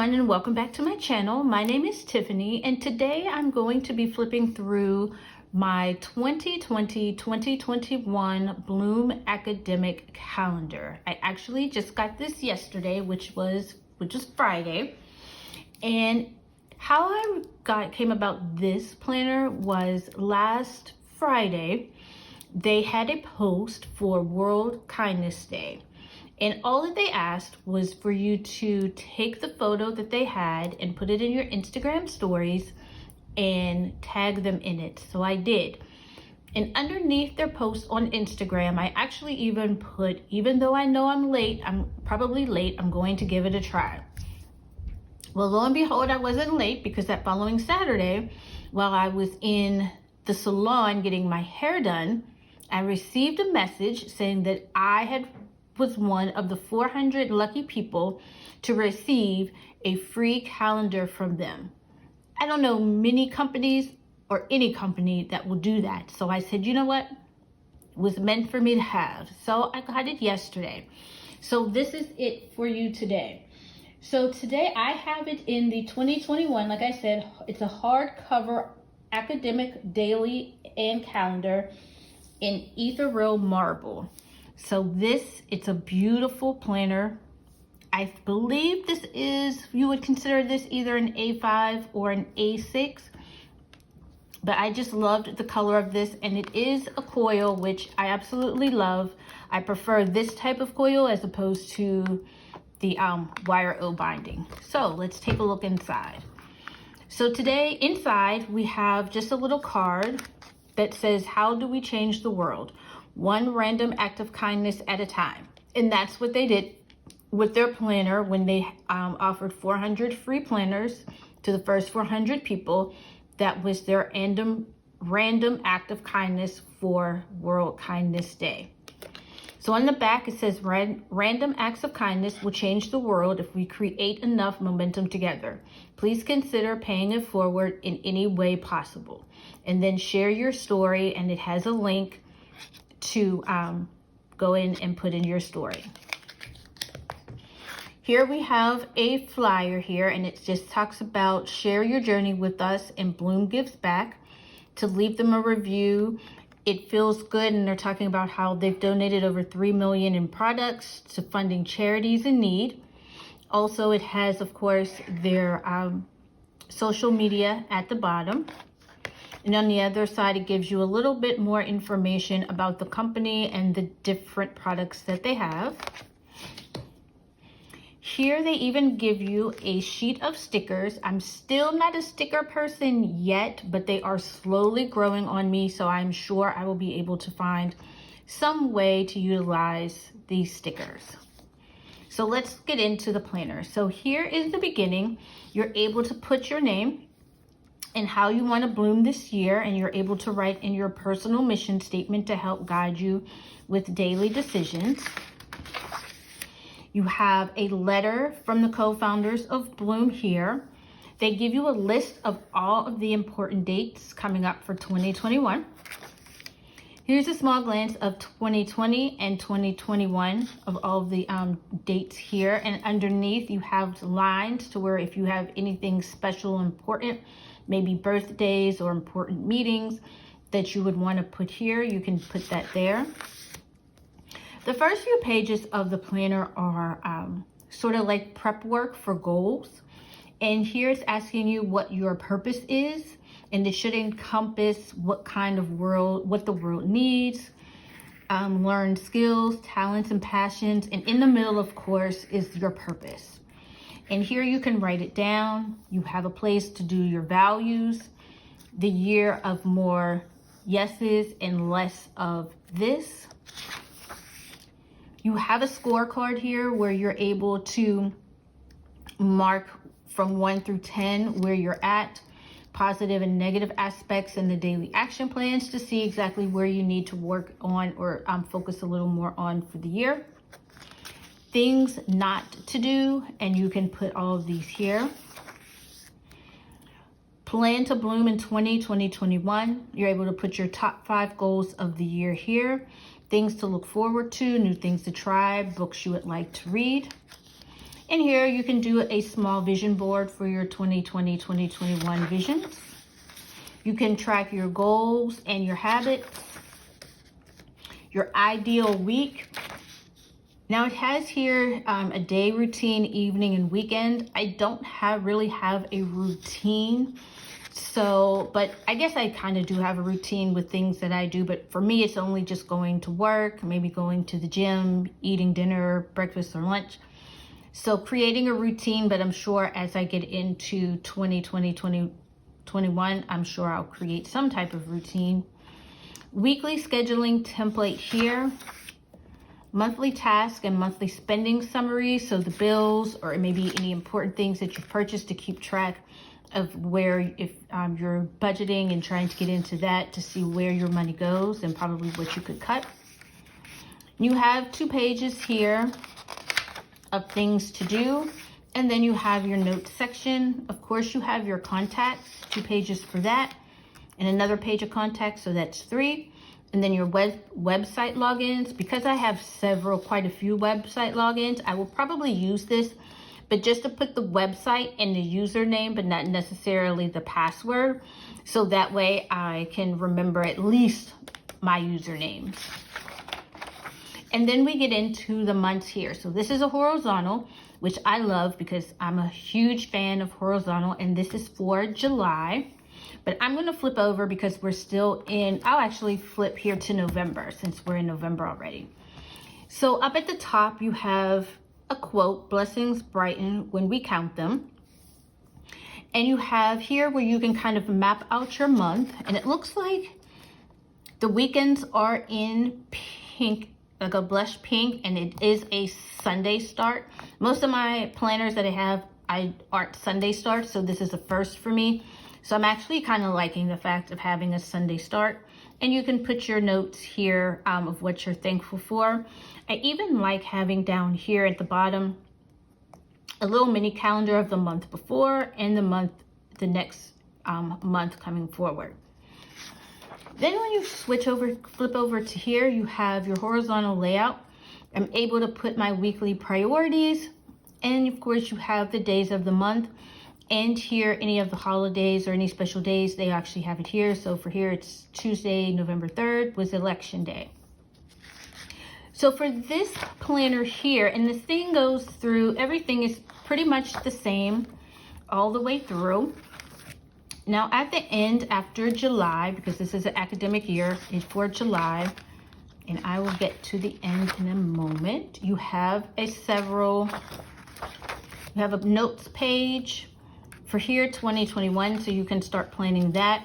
everyone, and welcome back to my channel. My name is Tiffany, and today I'm going to be flipping through my 2020-2021 Bloom academic calendar. I actually just got this yesterday, which is Friday. And how I came about this planner was last Friday, they had a post for World Kindness Day. And all that they asked was for you to take the photo that they had and put it in your Instagram stories and tag them in it. So I did. And underneath their post on Instagram, I actually even put, even though I know I'm probably late, I'm going to give it a try. Well, lo and behold, I wasn't late, because that following Saturday, while I was in the salon getting my hair done, I received a message saying that I was one of the 400 lucky people to receive a free calendar from them. I don't know many companies or any company that will do that. So I said, you know what? It was meant for me to have. So I got it yesterday. So this is it for you today. So today I have it in the 2021, like I said, it's a hardcover academic daily and calendar in ethereal marble. So it's a beautiful planner. I believe you would consider this either an A5 or an A6, but I just loved the color of this, and it is a coil, which I absolutely love. I prefer this type of coil as opposed to the wire O binding. So let's take a look inside. So today inside we have just a little card that says, how do we change the world? One random act of kindness at a time. And that's what they did with their planner when they offered 400 free planners to the first 400 people. That was their random act of kindness for World Kindness Day. So on the back it says, random acts of kindness will change the world if we create enough momentum together. Please consider paying it forward in any way possible. And then share your story, and it has a link to go in and put in your story. Here we have a flyer here, and it just talks about share your journey with us, and Bloom gives back. To leave them a review, it feels good, and they're talking about how they've donated over 3 million in products to funding charities in need. Also, it has, of course, their social media at the bottom. And on the other side, it gives you a little bit more information about the company and the different products that they have. Here they even give you a sheet of stickers. I'm still not a sticker person yet, but they are slowly growing on me, so I'm sure I will be able to find some way to utilize these stickers. So let's get into the planner. So here is the beginning. You're able to put your name and how you want to bloom this year, and you're able to write in your personal mission statement to help guide you with daily decisions. You have a letter from the co-founders of Bloom here. They give you a list of all of the important dates coming up for 2021. Here's a small glance of 2020 and 2021 of all of the dates here. And underneath you have lines to where if you have anything special and important, maybe birthdays or important meetings that you would want to put here, you can put that there. The first few pages of the planner are sort of like prep work for goals. And here it's asking you what your purpose is. And it should encompass what the world needs, learn skills, talents, and passions. And in the middle, of course, is your purpose. And here you can write it down. You have a place to do your values, the year of more yeses and less of this. You have a scorecard here where you're able to mark from 1 through 10 where you're at, positive and negative aspects in the daily action plans to see exactly where you need to work on or focus a little more on for the year. Things not to do, and you can put all of these here. Plan to bloom in 2021. You're able to put your top 5 goals of the year here. Things to look forward to, new things to try, books you would like to read. And here you can do a small vision board for your 2020, 2021 visions. You can track your goals and your habits, your ideal week. Now it has here a day routine, evening, and weekend. I don't really have a routine. So, but I guess I kind of do have a routine with things that I do. But for me, it's only just going to work, maybe going to the gym, eating dinner, breakfast, or lunch. So creating a routine, but I'm sure as I get into 2020, 2021, I'm sure I'll create some type of routine. Weekly scheduling template here. Monthly task and monthly spending summary. So the bills or maybe any important things that you've purchased to keep track of where, if you're budgeting and trying to get into that to see where your money goes and probably what you could cut. You have 2 pages here of things to do, and then you have your notes section. Of course, you have your contacts, 2 pages for that, and another page of contacts, so that's 3. And then your website logins. Because I have quite a few website logins, I will probably use this, but just to put the website and the username, but not necessarily the password. So that way I can remember at least my usernames. And then we get into the months here. So this is a horizontal, which I love because I'm a huge fan of horizontal, and this is for July. But I'm going to flip over because we're still in, I'll actually flip here to November since we're in November already. So up at the top, you have a quote, blessings brighten when we count them. And you have here where you can kind of map out your month. And it looks like the weekends are in pink, like a blush pink, and it is a Sunday start. Most of my planners that I have aren't Sunday starts, so this is a first for me. So I'm actually kind of liking the fact of having a Sunday start. And you can put your notes here of what you're thankful for. I even like having down here at the bottom a little mini calendar of the month before and the next month coming forward. Then when you flip over to here, you have your horizontal layout. I'm able to put my weekly priorities. And of course you have the days of the month. And here, any of the holidays or any special days, they actually have it here. So for here, it's Tuesday, November 3rd was election day. So for this planner here, and this thing goes through, everything is pretty much the same all the way through. Now at the end, after July, because this is an academic year, it's for July, and I will get to the end in a moment. You have a notes page for here, 2021, so you can start planning that,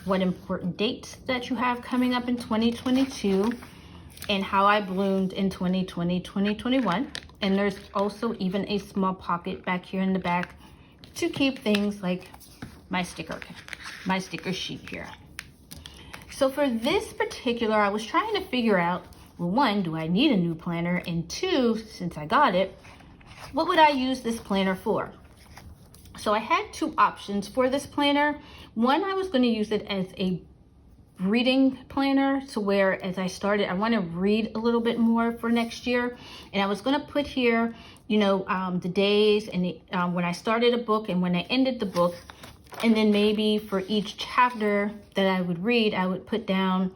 what important dates that you have coming up in 2022, and how I bloomed in 2020, 2021. And there's also even a small pocket back here in the back to keep things like my sticker sheet here. So for this particular, I was trying to figure out, well, 1, do I need a new planner? And 2, since I got it, what would I use this planner for? So I had 2 options for this planner. 1, I was going to use it as a reading planner, to where as I started, I want to read a little bit more for next year. And I was going to put here, the days and when I started a book and when I ended the book. And then maybe for each chapter that I would read, I would put down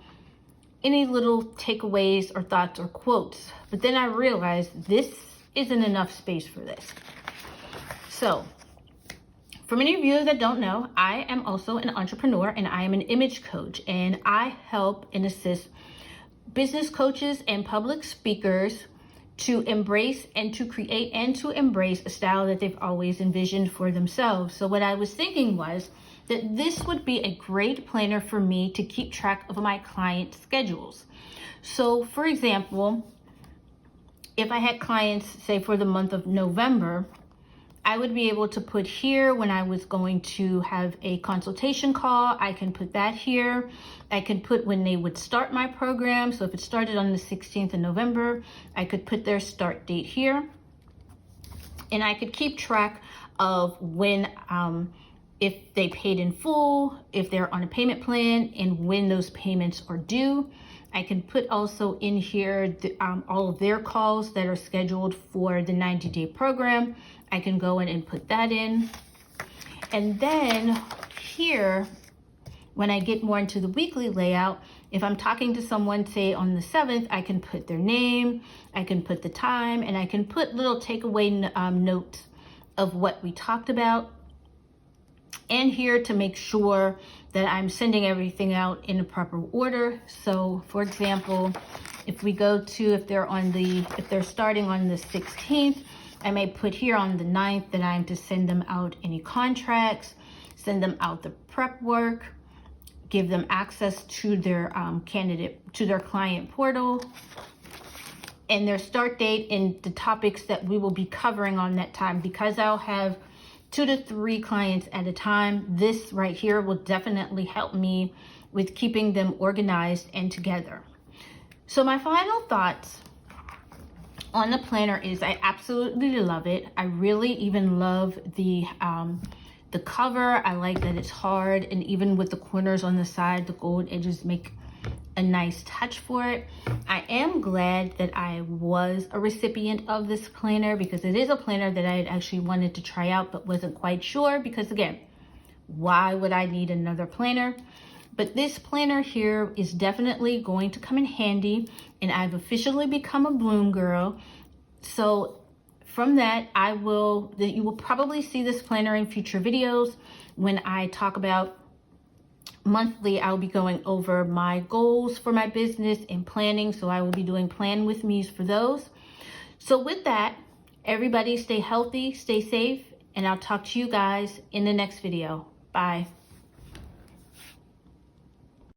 any little takeaways or thoughts or quotes. But then I realized this isn't enough space for this. So for many of you that don't know, I am also an entrepreneur and I am an image coach, and I help and assist business coaches and public speakers to embrace and to create and to embrace a style that they've always envisioned for themselves. So what I was thinking was that this would be a great planner for me to keep track of my client schedules. So for example, if I had clients, say for the month of November, I would be able to put here when I was going to have a consultation call. I can put that here. I can put when they would start my program. So if it started on the 16th of November, I could put their start date here. And I could keep track of when, if they paid in full, if they're on a payment plan, and when those payments are due. I can put also in here all of their calls that are scheduled for the 90-day program. I can go in and put that in. And then here, when I get more into the weekly layout, if I'm talking to someone, say on the 7th, I can put their name, I can put the time, and I can put little takeaway notes of what we talked about. And here to make sure that I'm sending everything out in the proper order. So for example, if we go to, if they're starting on the 16th, I may put here on the 9th that I'm to send them out any contracts, send them out the prep work, give them access to their client portal, and their start date and the topics that we will be covering on that time. Because I'll have 2 to 3 clients at a time, this right here will definitely help me with keeping them organized and together. So my final thoughts on the planner is I absolutely love it. I really even love the cover. I like that it's hard, and even with the corners on the side, the gold edges make a nice touch for it. I am glad that I was a recipient of this planner, because it is a planner that I had actually wanted to try out but wasn't quite sure, because again, why would I need another planner? But this planner here is definitely going to come in handy, and I've officially become a Bloom girl. So from that, you will probably see this planner in future videos. When I talk about monthly, I'll be going over my goals for my business and planning. So I will be doing plan with me's for those. So with that, everybody stay healthy, stay safe, and I'll talk to you guys in the next video. Bye.